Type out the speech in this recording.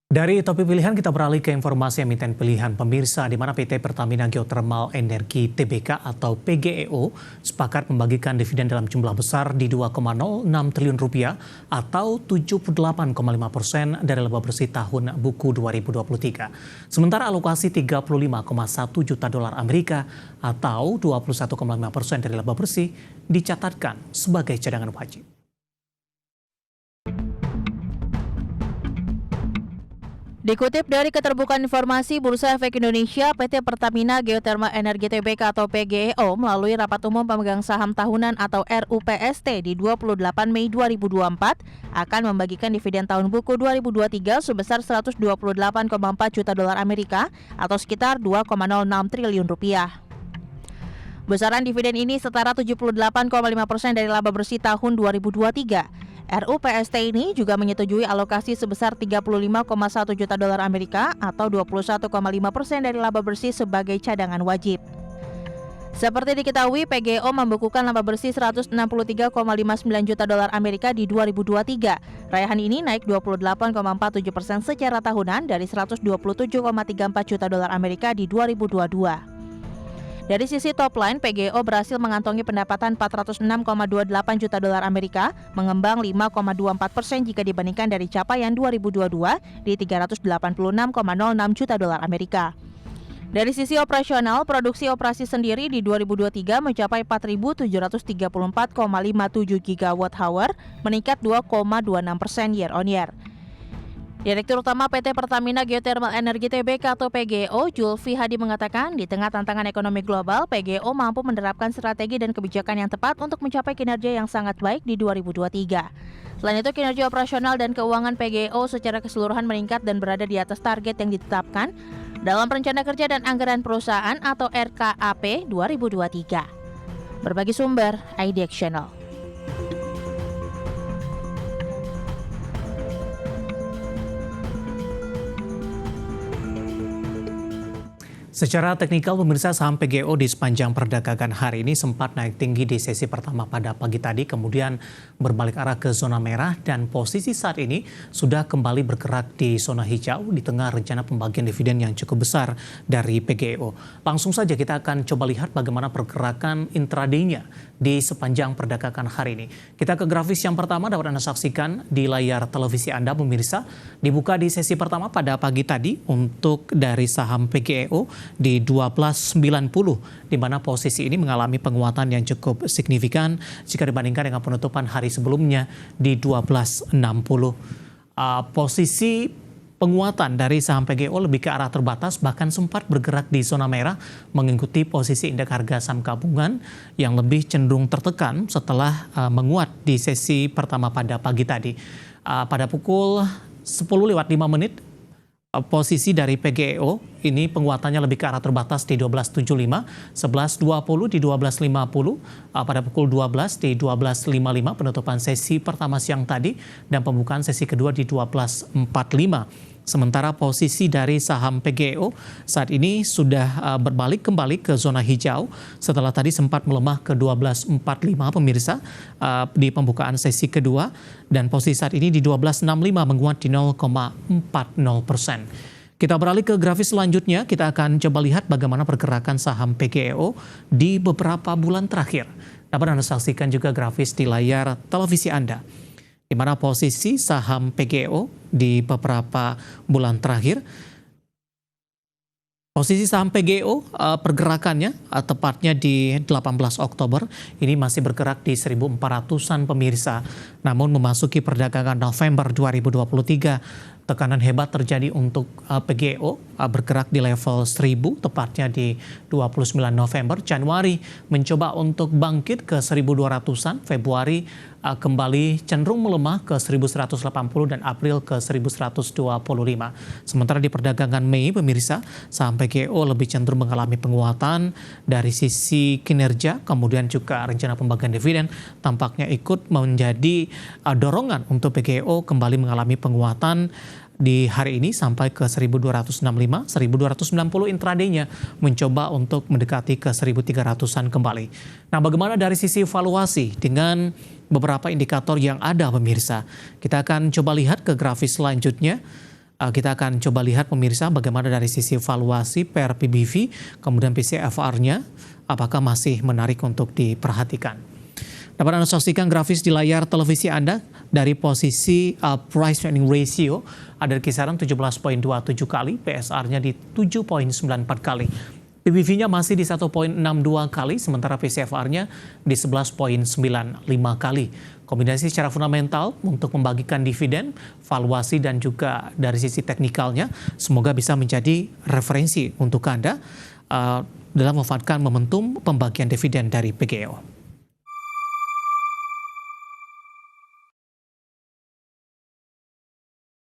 Dari topik pilihan kita beralih ke informasi emiten pilihan pemirsa di mana PT Pertamina Geothermal Energi Tbk atau PGEO sepakat membagikan dividen dalam jumlah besar di 2,06 triliun rupiah atau 78,5% dari laba bersih tahun buku 2023. Sementara alokasi 35,1 juta dolar Amerika atau 21,5% dari laba bersih dicatatkan sebagai cadangan wajib. Dikutip dari Keterbukaan Informasi Bursa Efek Indonesia, PT Pertamina Geothermal Energi Tbk atau PGEO melalui Rapat Umum Pemegang Saham Tahunan atau RUPST di 28 Mei 2024 akan membagikan dividen tahun buku 2023 sebesar 128,4 juta dolar Amerika atau sekitar 2,06 triliun rupiah. Besaran dividen ini setara 78,5% dari laba bersih tahun 2023. RUPST ini juga menyetujui alokasi sebesar 35,1 juta dolar Amerika atau 21,5% dari laba bersih sebagai cadangan wajib. Seperti diketahui, PGEO membukukan laba bersih 163,59 juta dolar Amerika di 2023. Raihan ini naik 28,47% secara tahunan dari 127,34 juta dolar Amerika di 2022. Dari sisi top line, PGEO berhasil mengantongi pendapatan 406,28 juta dolar Amerika, mengembang 5,24% jika dibandingkan dari capaian 2022 di 386,06 juta dolar Amerika. Dari sisi operasional, produksi operasi sendiri di 2023 mencapai 4.734,57 GWh, meningkat 2,26% year on year. Direktur Utama PT Pertamina Geothermal Energi Tbk atau PGEO, Julfi Hadi mengatakan, di tengah tantangan ekonomi global, PGEO mampu menerapkan strategi dan kebijakan yang tepat untuk mencapai kinerja yang sangat baik di 2023. Selain itu, kinerja operasional dan keuangan PGEO secara keseluruhan meningkat dan berada di atas target yang ditetapkan dalam Rencana Kerja dan Anggaran Perusahaan atau RKAP 2023. Berbagi sumber, IDX Channel. Secara teknikal, pemirsa, saham PGEO di sepanjang perdagangan hari ini sempat naik tinggi di sesi pertama pada pagi tadi, kemudian berbalik arah ke zona merah dan posisi saat ini sudah kembali bergerak di zona hijau di tengah rencana pembagian dividen yang cukup besar dari PGEO. Langsung saja kita akan coba lihat bagaimana pergerakan intraday-nya di sepanjang perdagangan hari ini. Kita ke grafis yang pertama dapat Anda saksikan di layar televisi Anda, pemirsa. Dibuka di sesi pertama pada pagi tadi untuk dari saham PGEO di 12.90, di mana posisi ini mengalami penguatan yang cukup signifikan jika dibandingkan dengan penutupan hari sebelumnya di 12.60. Posisi penguatan dari saham PGEO lebih ke arah terbatas, bahkan sempat bergerak di zona merah mengikuti posisi indeks harga saham gabungan yang lebih cenderung tertekan setelah menguat di sesi pertama pada pagi tadi. Pada pukul 10:05 posisi dari PGEO ini penguatannya lebih ke arah terbatas di 12.75, 11.20 di 12.50, pada pukul 12 di 12.55 penutupan sesi pertama siang tadi dan pembukaan sesi kedua di 12.45. Sementara posisi dari saham PGEO saat ini sudah berbalik kembali ke zona hijau setelah tadi sempat melemah ke 12.45 pemirsa di pembukaan sesi kedua, dan posisi saat ini di 12.65 menguat di 0,40%. Kita beralih ke grafis selanjutnya, kita akan coba lihat bagaimana pergerakan saham PGEO di beberapa bulan terakhir. Dapat Anda saksikan juga grafis di layar televisi Anda, di mana posisi saham PGEO di beberapa bulan terakhir. Posisi saham PGEO pergerakannya tepatnya di 18 Oktober ini masih bergerak di 1.400-an pemirsa. Namun memasuki perdagangan November 2023, tekanan hebat terjadi untuk PGEO bergerak di level 1.000, tepatnya di 29 November. Januari mencoba untuk bangkit ke 1.200-an, Februari kembali cenderung melemah ke 1.180 dan April ke 1.125. Sementara di perdagangan Mei, pemirsa, saham PGEO lebih cenderung mengalami penguatan dari sisi kinerja, kemudian juga rencana pembagian dividen tampaknya ikut menjadi dorongan untuk PGEO kembali mengalami penguatan di hari ini sampai ke 1.265, 1.290 intraday-nya mencoba untuk mendekati ke 1.300-an kembali. Nah, bagaimana dari sisi valuasi dengan beberapa indikator yang ada pemirsa? Kita akan coba lihat ke grafis selanjutnya. Kita akan coba lihat pemirsa bagaimana dari sisi valuasi per PBV, kemudian PCFR-nya, apakah masih menarik untuk diperhatikan. Dapat Anda saksikan grafis di layar televisi Anda dari posisi price earning ratio ada di kisaran 17,27 kali, PSR-nya di 7,94 kali. PBV-nya masih di 1,62 kali, sementara PCFR-nya di 11,95 kali. Kombinasi secara fundamental untuk membagikan dividen, valuasi, dan juga dari sisi teknikalnya, semoga bisa menjadi referensi untuk Anda dalam memanfaatkan momentum pembagian dividen dari PGEO.